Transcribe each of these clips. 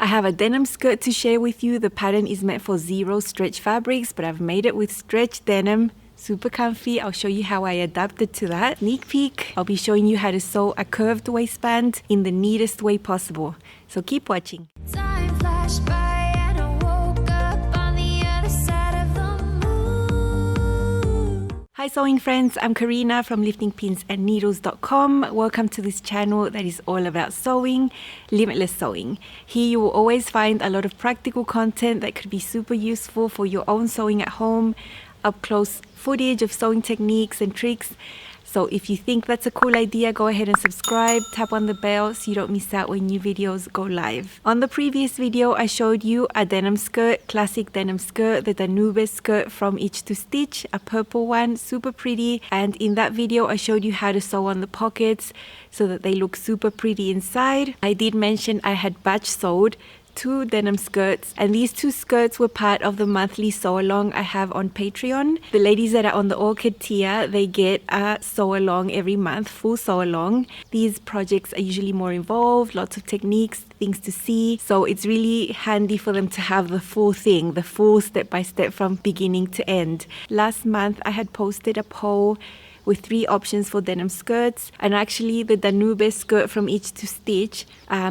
I have a denim skirt to share with you. The pattern is meant for zero stretch fabrics, but I've made it with stretch denim. Super comfy. I'll show you how I adapted to that. Sneak peek. I'll be showing you how to sew a curved waistband in the neatest way possible. So keep watching. Time flashed by and I woke up on the other side of the moon. Hi sewing friends, I'm Karina from liftingpinsandneedles.com. Welcome to this channel that is all about sewing, limitless sewing. Here you will always find a lot of practical content that could be super useful for your own sewing at home, up close footage of sewing techniques and tricks. So if you think that's a cool idea, go ahead and subscribe, tap on the bell so you don't miss out when new videos go live. On the previous video, I showed you a denim skirt, classic denim skirt, the Danube skirt from Itch to Stitch, a purple one, super pretty. And in that video, I showed you how to sew on the pockets so that they look super pretty inside. I did mention I had batch sewed 2 denim skirts, and these 2 skirts were part of the monthly sew along I have on Patreon. The ladies that are on the orchid tier, they get a sew along every month, full sew along. These projects are usually more involved, lots of techniques, things to see, so it's really handy for them to have the full thing, the full step-by-step from beginning to end. Last month I had posted a poll with 3 options for denim skirts, and actually the Danube skirt from Itch to Stitch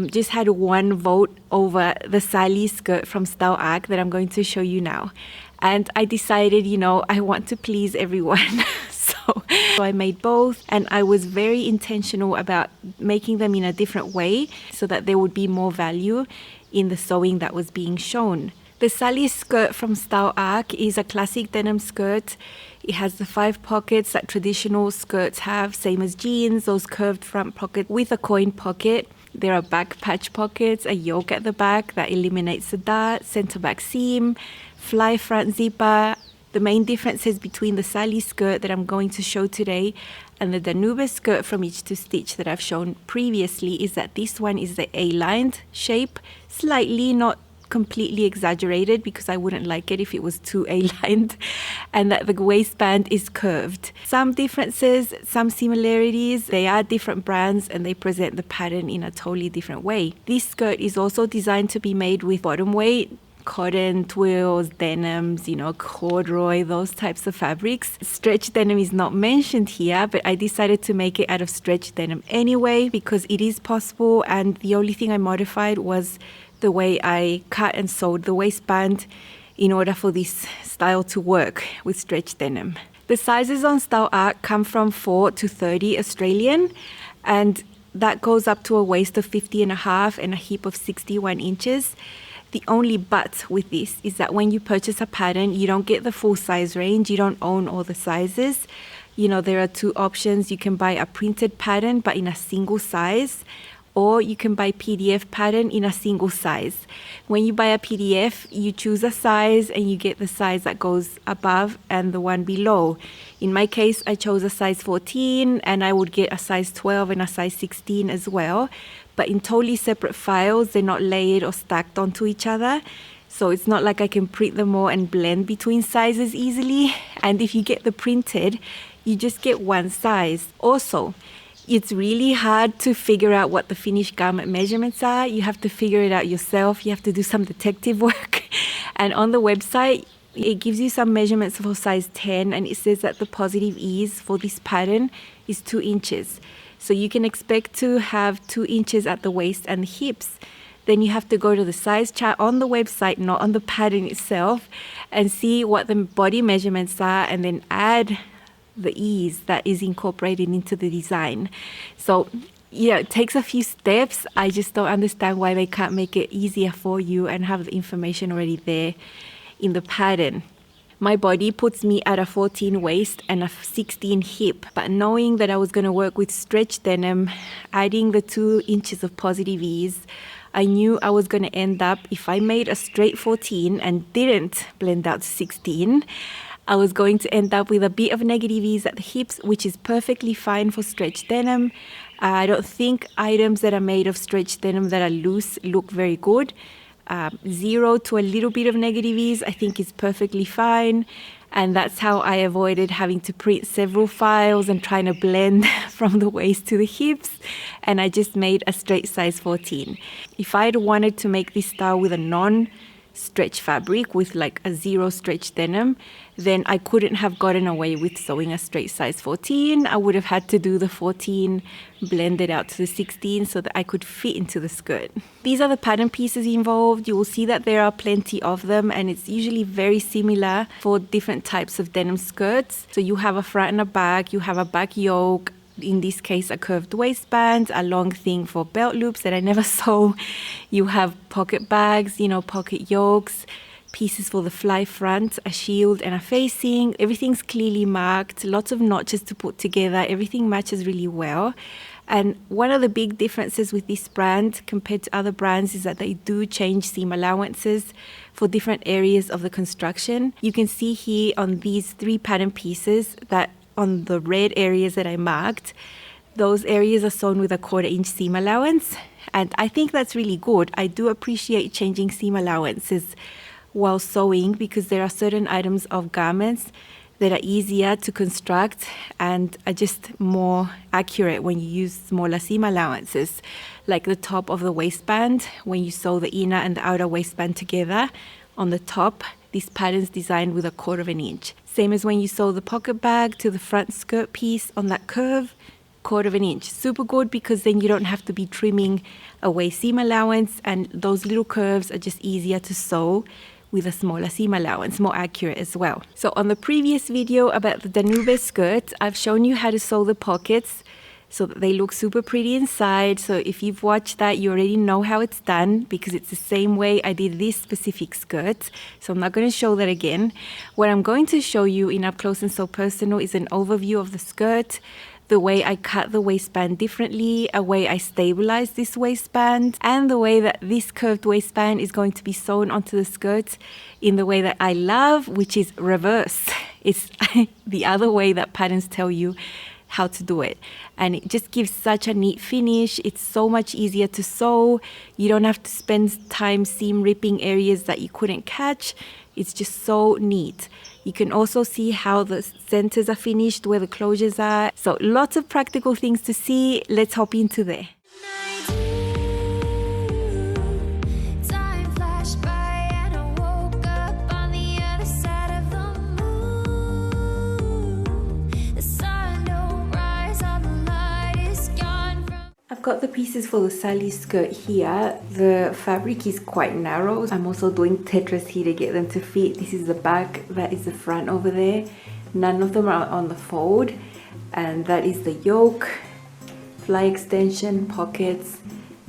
just had 1 vote over the Sally skirt from Style Arc that I'm going to show you now. And I decided, I want to please everyone. So I made both, and I was very intentional about making them in a different way so that there would be more value in the sewing that was being shown. The Sally skirt from Style Arc is a classic denim skirt. It has the 5 pockets that traditional skirts have, same as jeans, those curved front pockets with a coin pocket. There are back patch pockets, a yoke at the back that eliminates the dart, center back seam, fly front zipper. The main differences between the Sally skirt that I'm going to show today and the Danube skirt from Itch to Stitch that I've shown previously is that this one is the A-lined shape, slightly, not completely exaggerated, because I wouldn't like it if it was too A-lined, and that the waistband is curved. Some differences, some similarities. They are different brands and they present the pattern in a totally different way. This skirt is also designed to be made with bottom weight, cotton, twills, denims, corduroy, those types of fabrics. Stretch denim is not mentioned here, but I decided to make it out of stretch denim anyway because it is possible, and the only thing I modified was the way I cut and sewed the waistband in order for this style to work with stretch denim. The sizes on Style Arc come from 4 to 30 Australian, and that goes up to a waist of 50.5 and a hip of 61 inches. The only but with this is that when you purchase a pattern, you don't get the full size range. You don't own all the sizes. There are 2 options. You can buy a printed pattern but in a single size, or you can buy PDF pattern in a single size. When you buy a PDF, you choose a size and you get the size that goes above and the one below. In my case, I chose a size 14 and I would get a size 12 and a size 16 as well. But in totally separate files, they're not layered or stacked onto each other. So it's not like I can print them all and blend between sizes easily. And if you get the printed, you just get one size. Also, it's really hard to figure out what the finished garment measurements are. You have to figure it out yourself. You have to do some detective work. And on the website, it gives you some measurements for size 10, and it says that the positive ease for this pattern is 2 inches. So you can expect to have 2 inches at the waist and the hips. Then you have to go to the size chart on the website, not on the pattern itself, and see what the body measurements are, and then add the ease that is incorporated into the design. So it takes a few steps. I just don't understand why they can't make it easier for you and have the information already there in the pattern. My body puts me at a 14 waist and a 16 hip, but knowing that I was going to work with stretch denim, adding the 2 inches of positive ease, I knew I was going to end up, if I made a straight 14 and didn't blend out to 16, I was going to end up with a bit of negative ease at the hips, which is perfectly fine for stretch denim. I don't think items that are made of stretch denim that are loose look very good. 0 to a little bit of negative ease I think is perfectly fine. And that's how I avoided having to print several files and trying to blend from the waist to the hips. And I just made a straight size 14. If I had wanted to make this style with a non-stretch fabric, with like a zero stretch denim, then I couldn't have gotten away with sewing a straight size 14. I would have had to do the 14 blended out to the 16 so that I could fit into the skirt. These are the pattern pieces involved. You will see that there are plenty of them, and it's usually very similar for different types of denim skirts. So you have a front and a back, you have a back yoke, in this case a curved waistband, a long thing for belt loops that I never sew. You have pocket bags, pocket yokes, pieces for the fly front, a shield and a facing. Everything's clearly marked, lots of notches to put together. Everything matches really well. And one of the big differences with this brand compared to other brands is that they do change seam allowances for different areas of the construction. You can see here on these 3 pattern pieces that on the red areas that I marked, those areas are sewn with a 1/4 inch seam allowance. And I think that's really good. I do appreciate changing seam allowances while sewing, because there are certain items of garments that are easier to construct and are just more accurate when you use smaller seam allowances, like the top of the waistband. When you sew the inner and the outer waistband together on the top, this pattern's designed with a 1/4 inch. Same as when you sew the pocket bag to the front skirt piece on that curve, 1/4 inch. Super good, because then you don't have to be trimming away seam allowance, and those little curves are just easier to sew with a smaller seam allowance, more accurate as well. So on the previous video about the Danube skirt, I've shown you how to sew the pockets so that they look super pretty inside. So if you've watched that, you already know how it's done, because it's the same way I did this specific skirt. So I'm not going to show that again. What I'm going to show you in Up Close and So Personal is an overview of the skirt, the way I cut the waistband differently, a way I stabilize this waistband, and the way that this curved waistband is going to be sewn onto the skirt in the way that I love, which is reverse. It's the other way that patterns tell you how to do it, and it just gives such a neat finish. It's so much easier to sew. You don't have to spend time seam ripping areas that you couldn't catch. It's just so neat. You can also see how the centers are finished, where the closures are. So lots of practical things to see. Let's hop into there. Time flashed by and I woke up on the other side of the moon. The sun don't rise, all the light is gone from. I've got the pieces for the Sally skirt here. The fabric is quite narrow. I'm also doing Tetris here to get them to fit. This is the back, that is the front over there. None of them are on the fold. And that is the yoke, fly extension, pockets,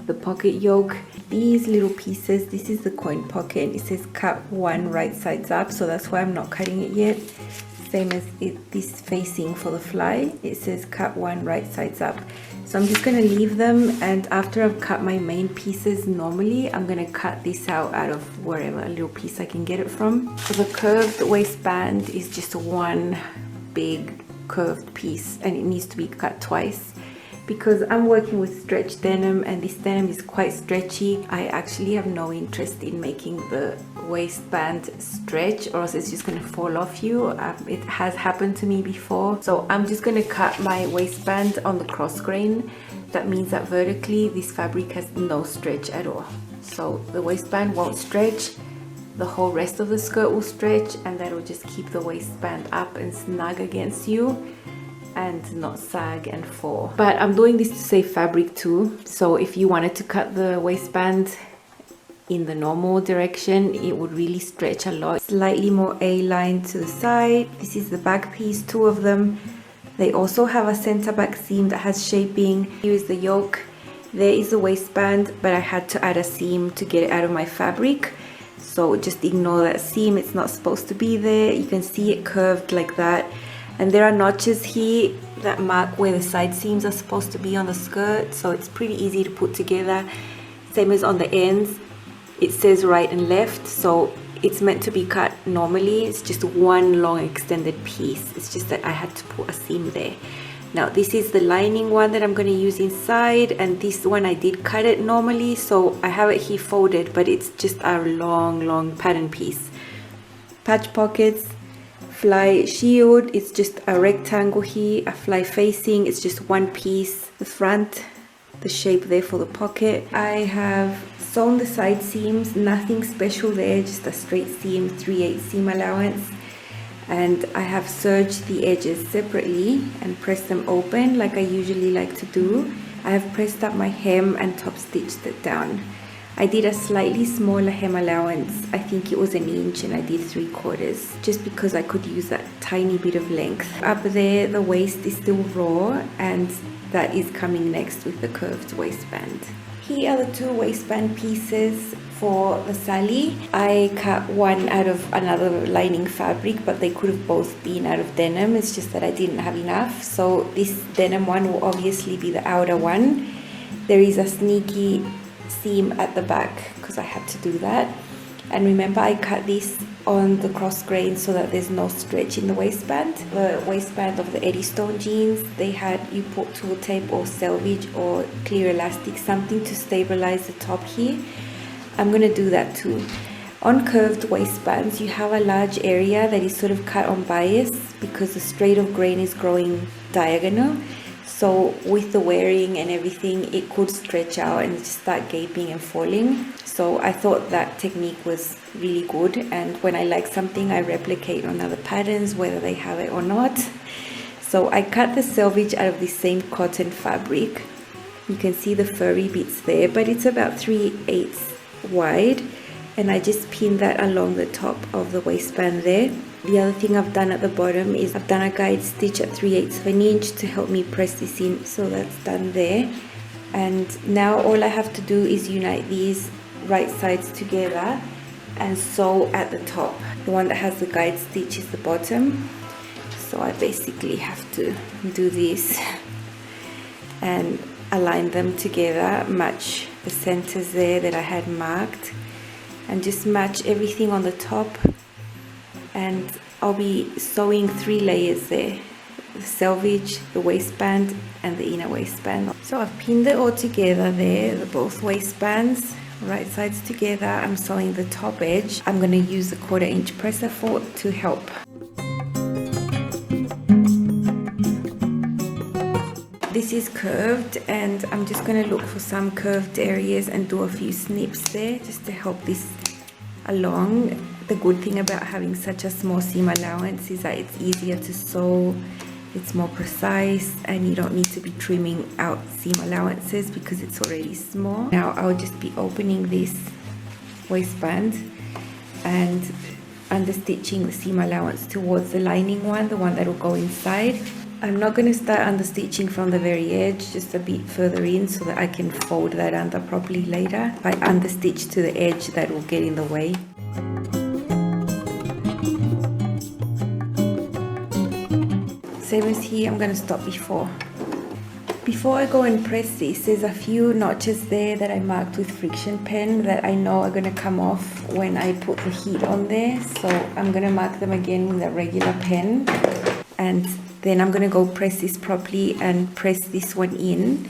the pocket yoke. These little pieces, this is the coin pocket. It says cut 1 right sides up, so that's why I'm not cutting it yet. Same as this facing for the fly, it says cut 1 right sides up. So I'm just going to leave them, and after I've cut my main pieces, normally I'm going to cut this out of wherever, a little piece I can get it from. So the curved waistband is just one big curved piece, and it needs to be cut twice. Because I'm working with stretch denim, and this denim is quite stretchy, I actually have no interest in making the waistband stretch, or else it's just going to fall off you. It has happened to me before. So I'm just going to cut my waistband on the cross grain. That means that vertically this fabric has no stretch at all. So the waistband won't stretch, the whole rest of the skirt will stretch, and that will just keep the waistband up and snug against you and not sag and fall. But I'm doing this to save fabric too. So if you wanted to cut the waistband in the normal direction, it would really stretch a lot. Slightly more A-line to the side. This is the back piece, 2 of them. They also have a center back seam that has shaping. Here is the yoke. There is the waistband, but I had to add a seam to get it out of my fabric. So just ignore that seam, it's not supposed to be there. You can see it curved like that. And there are notches here that mark where the side seams are supposed to be on the skirt, so it's pretty easy to put together. Same as on the ends, it says right and left, so it's meant to be cut normally. It's just one long extended piece. It's just that I had to put a seam there. Now this is the lining one that I'm going to use inside, and this one I did cut it normally, so I have it here folded, but it's just a long pattern piece. Patch pockets. fly shield. It's just a rectangle here, a fly facing, it's just one piece. The front, the shape there for the pocket. I have sewn the side seams, nothing special there, just a straight seam, 3/8 seam allowance. And I have serged the edges separately and pressed them open like I usually like to do. I have pressed up my hem and top stitched it down. I did a slightly smaller hem allowance, I think it was 1 inch, and I did 3/4 just because I could use that tiny bit of length. Up there the waist is still raw, and that is coming next with the curved waistband. Here are the 2 waistband pieces for the Sally. I cut one out of another lining fabric, but they could have both been out of denim. It's just that I didn't have enough. So this denim one will obviously be the outer one. There is a sneaky seam at the back because I had to do that. And remember, I cut this on the cross grain so that there's no stretch in the waistband. The waistband of the Eddystone jeans, they had, you put tool tape or selvage or clear elastic, something to stabilize the top here. I'm going to do that too. On curved waistbands, you have a large area that is sort of cut on bias because the straight of grain is growing diagonal. So with the wearing and everything, it could stretch out and just start gaping and falling. So I thought that technique was really good, and when I like something, I replicate on other patterns, whether they have it or not. So I cut the selvage out of the same cotton fabric. You can see the furry bits there, but it's about 3/8 wide, and I just pinned that along the top of the waistband there. The other thing I've done at the bottom is I've done a guide stitch at 3/8 of an inch to help me press this in, so that's done there. And now all I have to do is unite these right sides together and sew at the top. The one that has the guide stitch is the bottom, so I basically have to do this and align them together, match the centers there that I had marked, and just match everything on the top. And I'll be sewing 3 layers there: the selvage, the waistband, and the inner waistband. So I've pinned it all together there, both waistbands, right sides together. I'm sewing the top edge. I'm going to use the 1/4 inch presser foot to help. This is curved, and I'm just going to look for some curved areas and do a few snips there just to help this along. The good thing about having such a small seam allowance is that it's easier to sew, it's more precise, and you don't need to be trimming out seam allowances because it's already small. Now I'll just be opening this waistband and understitching the seam allowance towards the lining one, the one that will go inside. I'm not going to start understitching from the very edge, just a bit further in so that I can fold that under properly later. If I understitch to the edge, that will get in the way. Same as here, I'm going to stop before. Before I go and press this, there's a few notches there that I marked with friction pen that I know are going to come off when I put the heat on there. So I'm going to mark them again with a regular pen, and then I'm going to go press this properly and press this one in.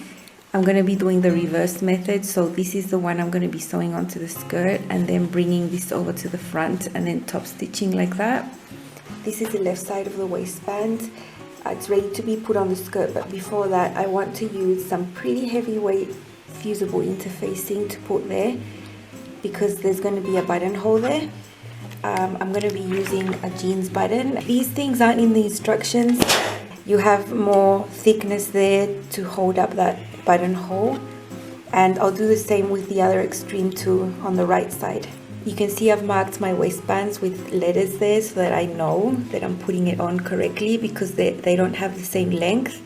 I'm going to be doing the reverse method, so this is the one I'm going to be sewing onto the skirt and then bringing this over to the front and then top stitching like that. This is the left side of the waistband. It's ready to be put on the skirt, but before that I want to use some pretty heavyweight fusible interfacing to put there because there's going to be a buttonhole there. I'm going to be using a jeans button. These things aren't in the instructions. You have more thickness there to hold up that buttonhole, and I'll do the same with the other extreme too on the right side. You can see I've marked my waistbands with letters there so that I know that I'm putting it on correctly because they don't have the same length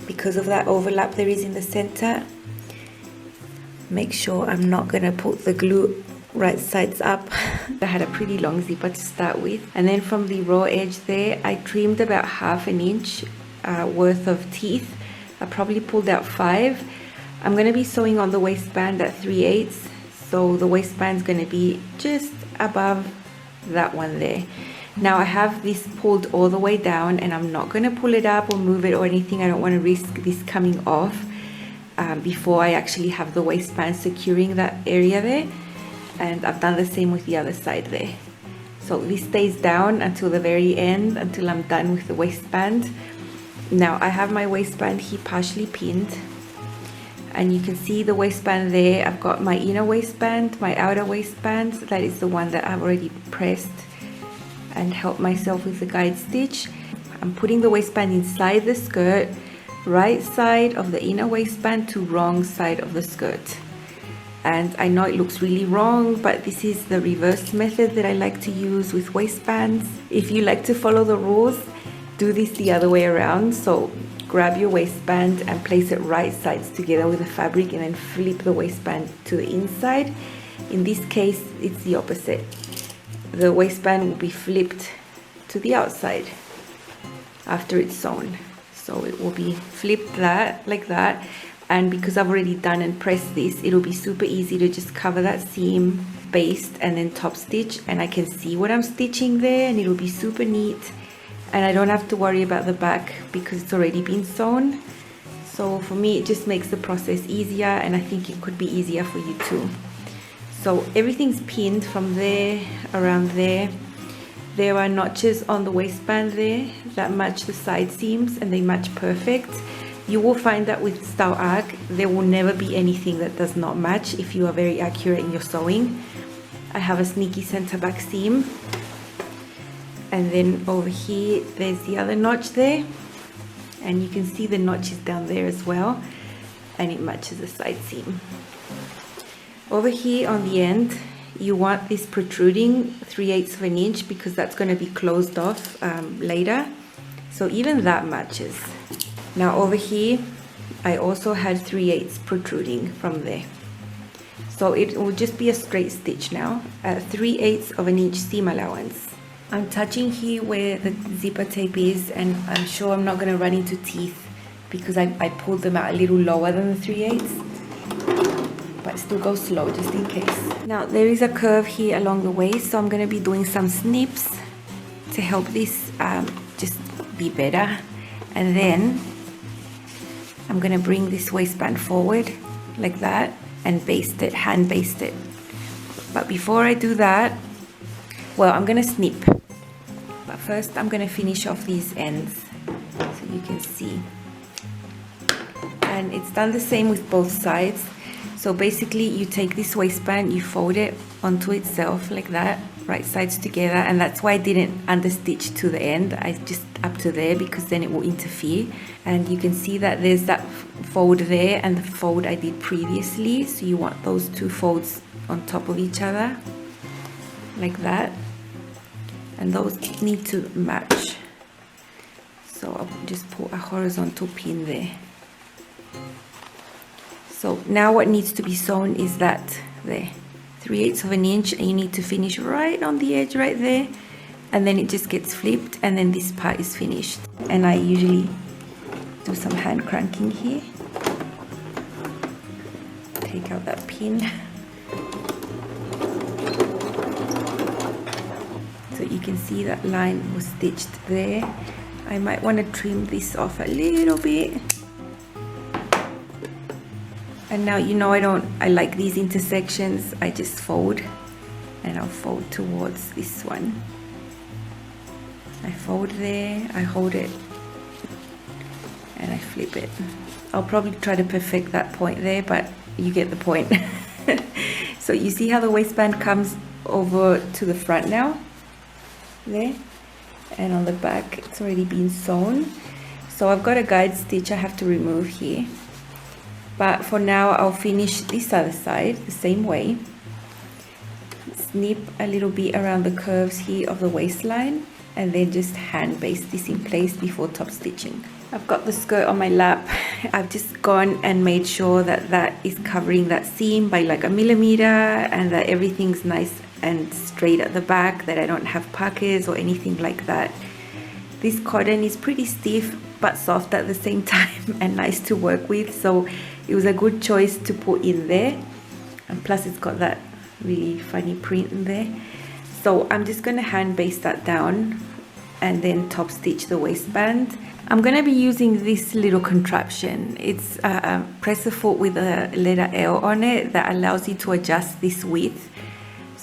because of that overlap there is in the center. Make sure I'm not going to put the glue right sides up. I had a pretty long zipper to start with, and then from the raw edge there I trimmed about 1/2 inch worth of teeth. I probably pulled out 5. I'm going to be sewing on the waistband at 3/8, so the waistband's going to be just above that one there. Now I have this pulled all the way down, and I'm not going to pull it up or move it or anything. I don't want to risk this coming off before I actually have the waistband securing that area there. And I've done the same with the other side there. So this stays down until the very end, until I'm done with the waistband. Now I have my waistband here partially pinned, and you can see the waistband there. I've got my inner waistband, my outer waistband. That is the one that I've already pressed and helped myself with the guide stitch. I'm putting the waistband inside the skirt, right side of the inner waistband to wrong side of the skirt. And I know it looks really wrong, but this is the reverse method that I like to use with waistbands. If you like to follow the rules, do this the other way around. So grab your waistband and place it right sides together with the fabric, and then flip the waistband to the inside. In this case, it's the opposite. The waistband will be flipped to the outside after it's sewn. So it will be flipped like that. And because I've already done and pressed this, it'll be super easy to just cover that seam, baste, and then top stitch, and I can see what I'm stitching there, and it'll be super neat. And I don't have to worry about the back because it's already been sewn. So for me, it just makes the process easier, and I think it could be easier for you too. So everything's pinned from there around there. There are notches on the waistband there that match the side seams, and they match perfect. You will find that with style arc, there will never be anything that does not match if you are very accurate in your sewing. I have a sneaky center back seam, and then over here there's the other notch there, and you can see the notches down there as well, and it matches the side seam. Over here on the end, you want this protruding 3/8 of an inch because that's going to be closed off later, so even that matches. Now over here, I also had 3/8 protruding from there. So it will just be a straight stitch now, at 3/8 of an inch seam allowance. I'm touching here where the zipper tape is, and I'm sure I'm not going to run into teeth because I pulled them out a little lower than the 3/8, but still go slow just in case. Now there is a curve here along the waist, so I'm going to be doing some snips to help this just be better. And then I'm going to bring this waistband forward like that and baste it, hand baste it. But before I do that, well, I'm going to snip. But first I'm going to finish off these ends so you can see. And it's done the same with both sides. So basically you take this waistband, you fold it onto itself like that, right sides together, and that's why I didn't understitch to the end. I just up to there because then it will interfere. And you can see that there's that fold there and the fold I did previously, so you want those two folds on top of each other like that, and those need to match. So I'll just put a horizontal pin there. So now what needs to be sewn is that there, 3/8 of an inch, and you need to finish right on the edge right there, and then it just gets flipped, and then this part is finished. And I usually do some hand cranking here. Take out that pin. So you can see that line was stitched there. I might want to trim this off a little bit. And now you know I like these intersections. I just fold, and I'll fold towards this one. I fold there, I hold it, and I flip it. I'll probably try to perfect that point there, but you get the point. So you see how the waistband comes over to the front now? There. And on the back it's already been sewn. So I've got a guide stitch I have to remove here. But for now, I'll finish this other side the same way. Snip a little bit around the curves here of the waistline, and then just hand baste this in place before top stitching. I've got the skirt on my lap. I've just gone and made sure that that is covering that seam by like 1 millimeter, and that everything's nice and straight at the back, that I don't have puckers or anything like that. This cotton is pretty stiff but soft at the same time and nice to work with, so it was a good choice to put in there. And plus it's got that really funny print in there. So I'm just going to hand baste that down and then top stitch the waistband. I'm going to be using this little contraption. It's a presser foot with a letter L on it that allows you to adjust this width.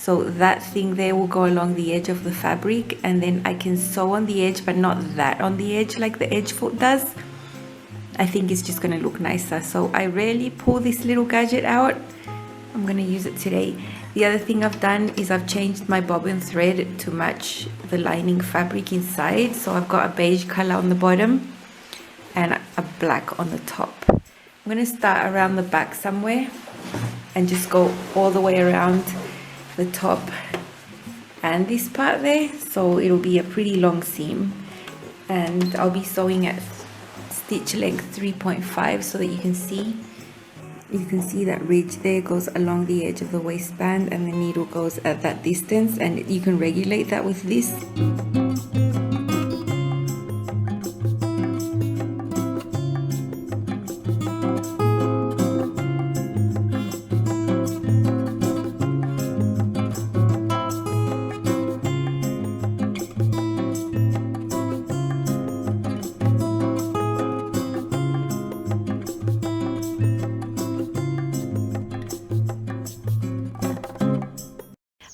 So that thing there will go along the edge of the fabric, and then I can sew on the edge, but not that on the edge like the edge foot does. I think it's just gonna look nicer. So I rarely pull this little gadget out. I'm gonna use it today. The other thing I've done is I've changed my bobbin thread to match the lining fabric inside. So I've got a beige color on the bottom and a black on the top. I'm gonna start around the back somewhere and just go all the way around the top and this part there. So it'll be a pretty long seam, and I'll be sewing at stitch length 3.5 so that you can see that ridge there goes along the edge of the waistband, and the needle goes at that distance, and you can regulate that with this.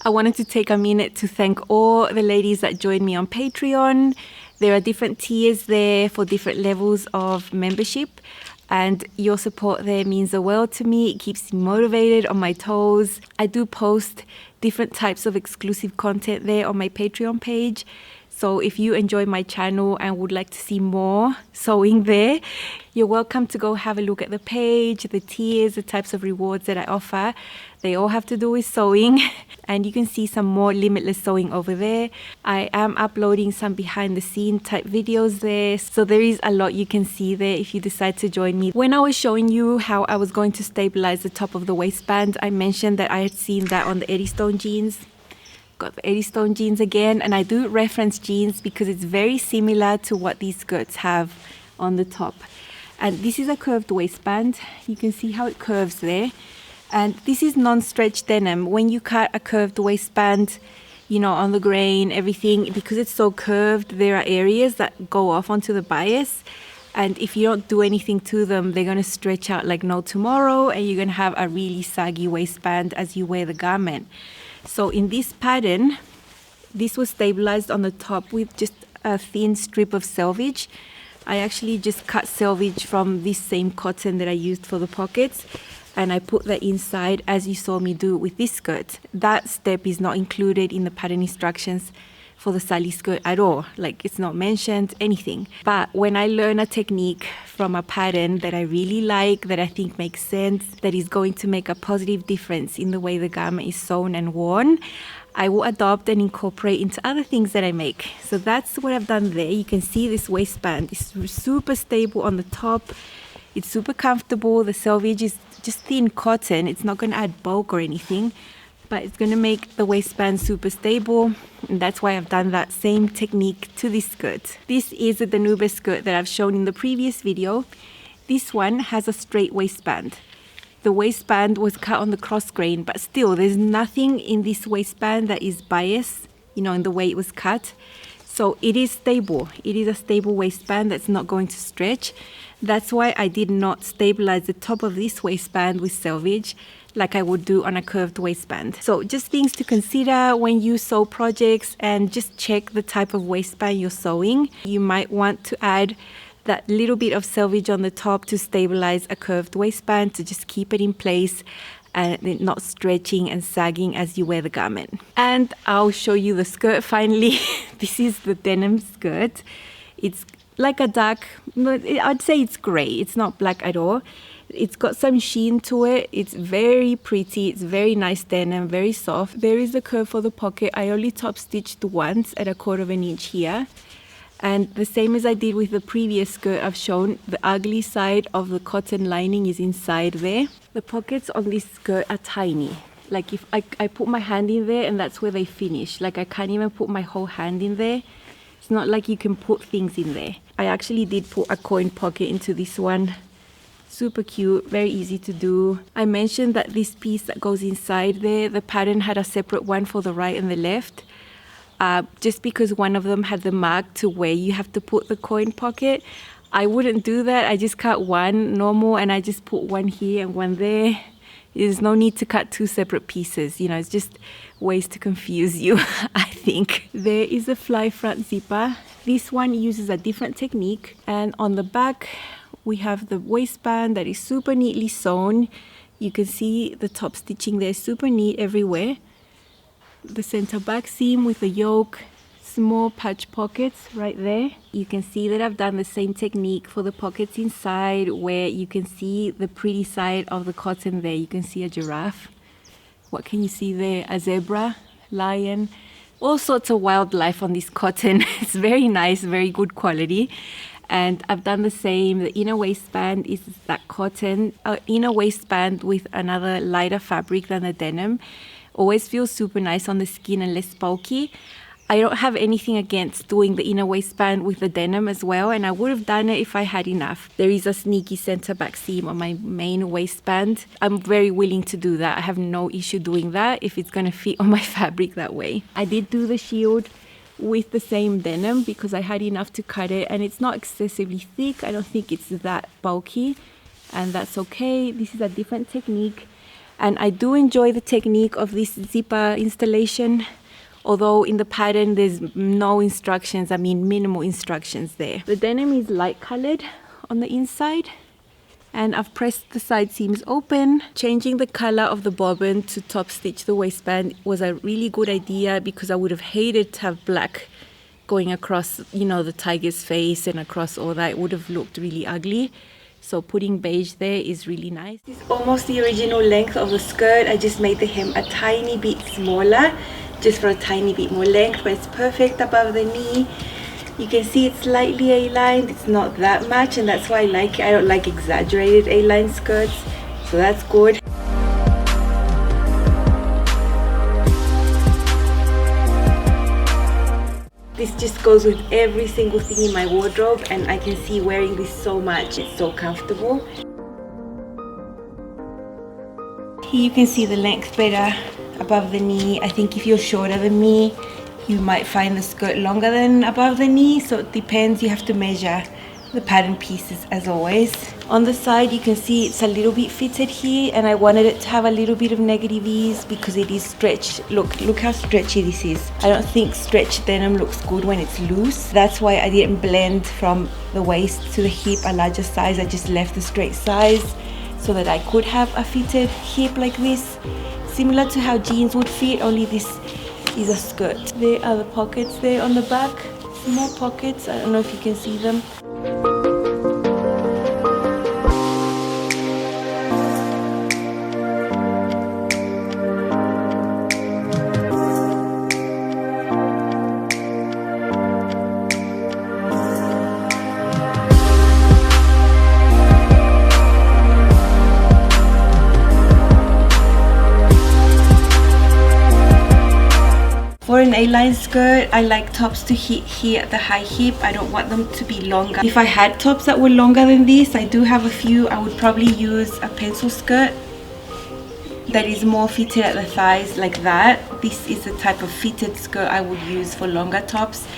I wanted to take a minute to thank all the ladies that joined me on Patreon. There are different tiers there for different levels of membership, and your support there means the world to me. It keeps me motivated, on my toes. I do post different types of exclusive content there on my Patreon page. So if you enjoy my channel and would like to see more sewing there, you're welcome to go have a look at the page, the tiers, the types of rewards that I offer. They all have to do with sewing, and you can see some more limitless sewing over there. I am uploading some behind the scene type videos there, so there is a lot you can see there if you decide to join me. When I was showing you how I was going to stabilize the top of the waistband, I mentioned that I had seen that on the Eddystone jeans. Got the Eddystone jeans again, and I do reference jeans because it's very similar to what these skirts have on the top. And this is a curved waistband. You can see how it curves there. And this is non-stretch denim. When you cut a curved waistband, you know, on the grain, everything, because it's so curved, there are areas that go off onto the bias. And if you don't do anything to them, they're going to stretch out like no tomorrow, and you're going to have a really saggy waistband as you wear the garment. So in this pattern, this was stabilized on the top with just a thin strip of selvage. I actually just cut selvage from this same cotton that I used for the pockets, and I put that inside as you saw me do with this skirt. That step is not included in the pattern instructions for the Sally skirt at all. Like, it's not mentioned, anything. But when I learn a technique from a pattern that I really like, that I think makes sense, that is going to make a positive difference in the way the garment is sewn and worn, I will adopt and incorporate into other things that I make. So that's what I've done there. You can see this waistband is super stable on the top. It's super comfortable. The selvage is just thin cotton. It's not going to add bulk or anything, but it's going to make the waistband super stable, and that's why I've done that same technique to this skirt. This is a Danube skirt that I've shown in the previous video. This one has a straight waistband. The waistband was cut on the cross grain, but still there's nothing in this waistband that is biased, you know, in the way it was cut. So it is stable. It is a stable waistband that's not going to stretch. That's why I did not stabilize the top of this waistband with selvage like I would do on a curved waistband. So just things to consider when you sew projects, and just check the type of waistband you're sewing. You might want to add that little bit of selvage on the top to stabilize a curved waistband, to just keep it in place and not stretching and sagging as you wear the garment. And I'll show you the skirt finally. This is the denim skirt. It's like a dark, I'd say it's gray. It's not black at all. It's got some sheen to it. It's very pretty. It's very nice denim, very soft. There is a curve for the pocket. I only top stitched once at 1/4 inch here. And the same as I did with the previous skirt I've shown, the ugly side of the cotton lining is inside there. The pockets on this skirt are tiny. Like, if I put my hand in there, and that's where they finish. Like, I can't even put my whole hand in there. It's not like you can put things in there. I actually did put a coin pocket into this one. Super cute, very easy to do. I mentioned that this piece that goes inside there, the pattern had a separate one for the right and the left. Just because one of them had the mark to where you have to put the coin pocket. I wouldn't do that. I just cut one normal, and I just put one here and one there. There's no need to cut two separate pieces. You know, it's just ways to confuse you, I think. There is a fly front zipper. This one uses a different technique. And on the back, we have the waistband that is super neatly sewn. You can see the top stitching there, super neat everywhere. The center back seam with the yoke, small patch pockets right there. You can see that I've done the same technique for the pockets inside, where you can see the pretty side of the cotton there. You can see a giraffe. What can you see there? A zebra, lion, all sorts of wildlife on this cotton. It's very nice, very good quality. And I've done the same. The inner waistband is that cotton, inner waistband with another lighter fabric than the denim. Always feels super nice on the skin and less bulky. I don't have anything against doing the inner waistband with the denim as well, and I would have done it if I had enough. There is a sneaky center back seam on my main waistband. I'm very willing to do that. I have no issue doing that if it's going to fit on my fabric that way. I did do the shield with the same denim because I had enough to cut it, and it's not excessively thick. I don't think it's that bulky, and that's okay. This is a different technique, and I do enjoy the technique of this zipper installation, although in the pattern there's no instructions. I mean, minimal instructions there. The denim is light colored on the inside, and I've pressed the side seams open. Changing the color of the bobbin to top stitch the waistband was a really good idea, because I would have hated to have black going across, you know, the tiger's face and across all that. It would have looked really ugly. So putting beige there is really nice. This is almost the original length of the skirt. I just made the hem a tiny bit smaller, just for a tiny bit more length, but it's perfect above the knee. You can see it's slightly A-lined. It's not that much, and that's why I like it. I don't like exaggerated A-line skirts, so that's good. This just goes with every single thing in my wardrobe, and I can see wearing this so much. It's so comfortable. Here you can see the length better above the knee. I think if you're shorter than me, you might find the skirt longer than above the knee, so it depends. You have to measure the pattern pieces as always. On the side you can see it's a little bit fitted here, and I wanted it to have a little bit of negative ease because it is stretched. Look how stretchy this is. I don't think stretched denim looks good when it's loose. That's why I didn't blend from the waist to the hip a larger size. I just left the straight size so that I could have a fitted hip like this, similar to how jeans would fit, only this is a skirt. There are the pockets there on the back, small pockets. I don't know if you can see them. For an A-line skirt, I like tops to hit here at the high hip. I don't want them to be longer. If I had tops that were longer than this, I do have a few, I would probably use a pencil skirt that is more fitted at the thighs like that. This is the type of fitted skirt I would use for longer tops.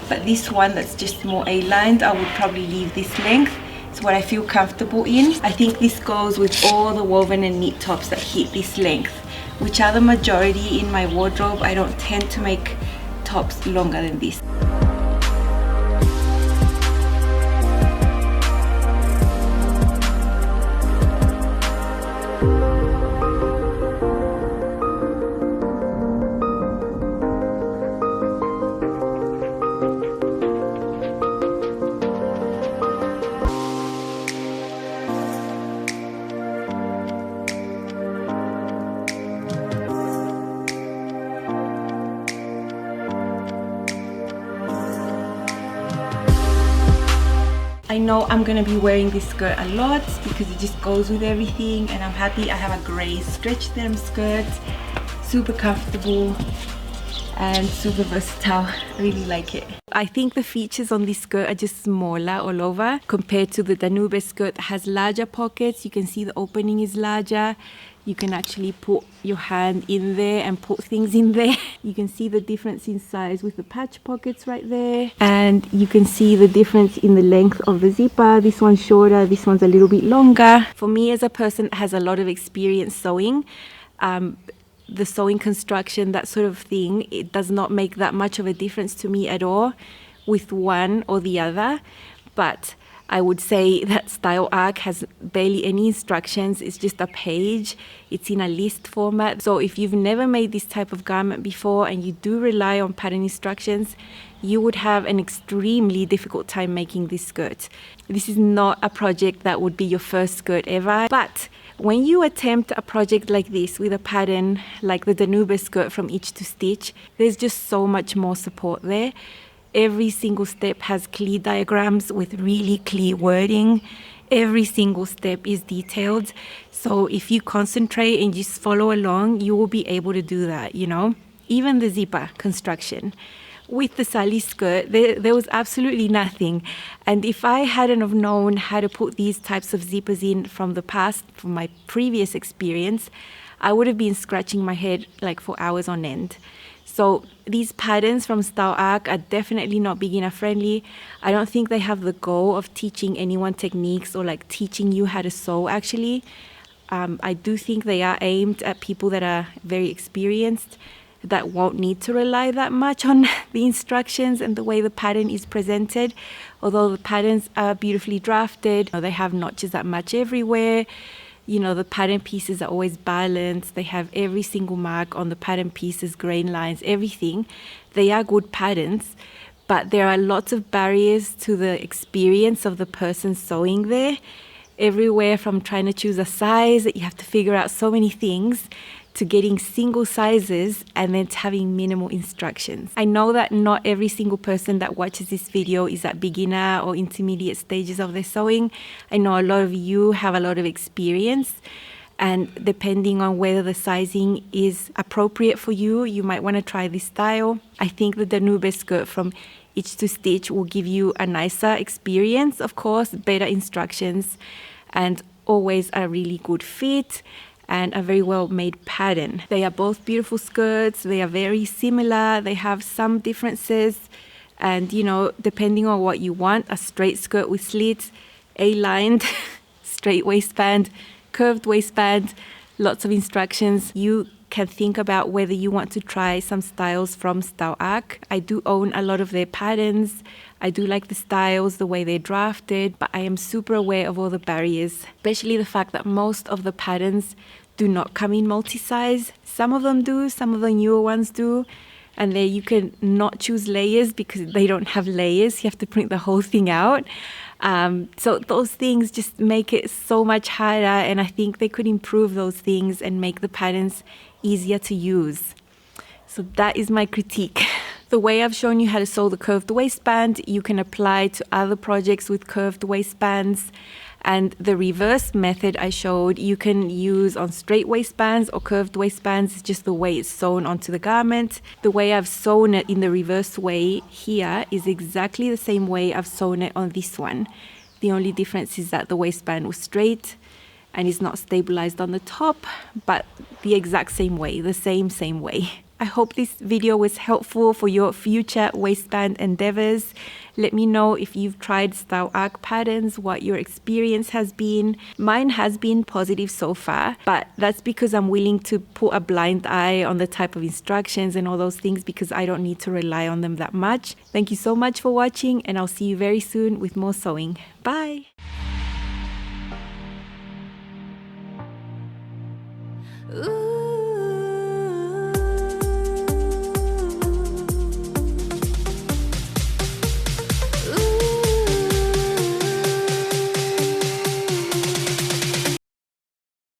But this one that's just more A-lined, I would probably leave this length. It's what I feel comfortable in. I think this goes with all the woven and knit tops that hit this length, which are the majority in my wardrobe. I don't tend to make tops longer than this. I know I'm gonna be wearing this skirt a lot because it just goes with everything, and I'm happy I have a grey stretch denim skirt, super comfortable. and super versatile. Really like it. I think the features on this skirt are just smaller all over compared to the Danube skirt that has larger pockets. You can see the opening is larger. You can actually put your hand in there and put things in there. You can see the difference in size with the patch pockets right there. And you can see the difference in the length of the zipper. This one's shorter, this one's a little bit longer. For me, as a person that has a lot of experience sewing, the sewing construction, that sort of thing, it does not make that much of a difference to me at all with one or the other. But I would say that Style Arc has barely any instructions. It's just a page. It's in a list format. So if you've never made this type of garment before and you do rely on pattern instructions, you would have an extremely difficult time making this skirt. This is not a project that would be your first skirt ever. But when you attempt a project like this with a pattern like the Danube skirt from Itch to Stitch, there's just so much more support there. Every single step has clear diagrams with really clear wording. Every single step is detailed. So if you concentrate and just follow along, you will be able to do that, you know. Even the zipper construction. With the Sally skirt, there was absolutely nothing. And if I hadn't have known how to put these types of zippers in from the past, from my previous experience, I would have been scratching my head like for hours on end. So these patterns from Style Arc are definitely not beginner friendly. I don't think they have the goal of teaching anyone techniques or like teaching you how to sew actually. I do think they are aimed at people that are very experienced, that won't need to rely that much on the instructions and the way the pattern is presented. Although the patterns are beautifully drafted, they have notches that match everywhere. You know, the pattern pieces are always balanced. They have every single mark on the pattern pieces, grain lines, everything. They are good patterns, but there are lots of barriers to the experience of the person sewing there. Everywhere from trying to choose a size, that you have to figure out so many things, to getting single sizes and then to having minimal instructions. I know that not every single person that watches this video is at beginner or intermediate stages of their sewing. I know a lot of you have a lot of experience, and depending on whether the sizing is appropriate for you, you might want to try this style. I think the Danube skirt from Itch to Stitch will give you a nicer experience, of course, better instructions, and always a really good fit and a very well made pattern. They are both beautiful skirts. They are very similar. They have some differences, and you know, depending on what you want, a straight skirt with slits, A-lined, straight waistband, curved waistband, lots of instructions. You can think about whether you want to try some styles from Style Arc. I do own a lot of their patterns. I do like the styles, the way they're drafted, but I am super aware of all the barriers, especially the fact that most of the patterns do not come in multi-size. Some of them do, some of the newer ones do, and there you can not choose layers because they don't have layers. You have to print the whole thing out. So those things just make it so much harder, and I think they could improve those things and make the patterns easier to use. So that is my critique. The way I've shown you how to sew the curved waistband, you can apply to other projects with curved waistbands. And the reverse method I showed, you can use on straight waistbands or curved waistbands. It's just the way it's sewn onto the garment. The way I've sewn it in the reverse way here is exactly the same way I've sewn it on this one. The only difference is that the waistband was straight and is not stabilized on the top, but the exact same way, the same way. I hope this video was helpful for your future waistband endeavors. Let me know if you've tried Style Arc patterns, what your experience has been. Mine has been positive so far, but that's because I'm willing to put a blind eye on the type of instructions and all those things because I don't need to rely on them that much. Thank you so much for watching, and I'll see you very soon with more sewing. Bye! Ooh.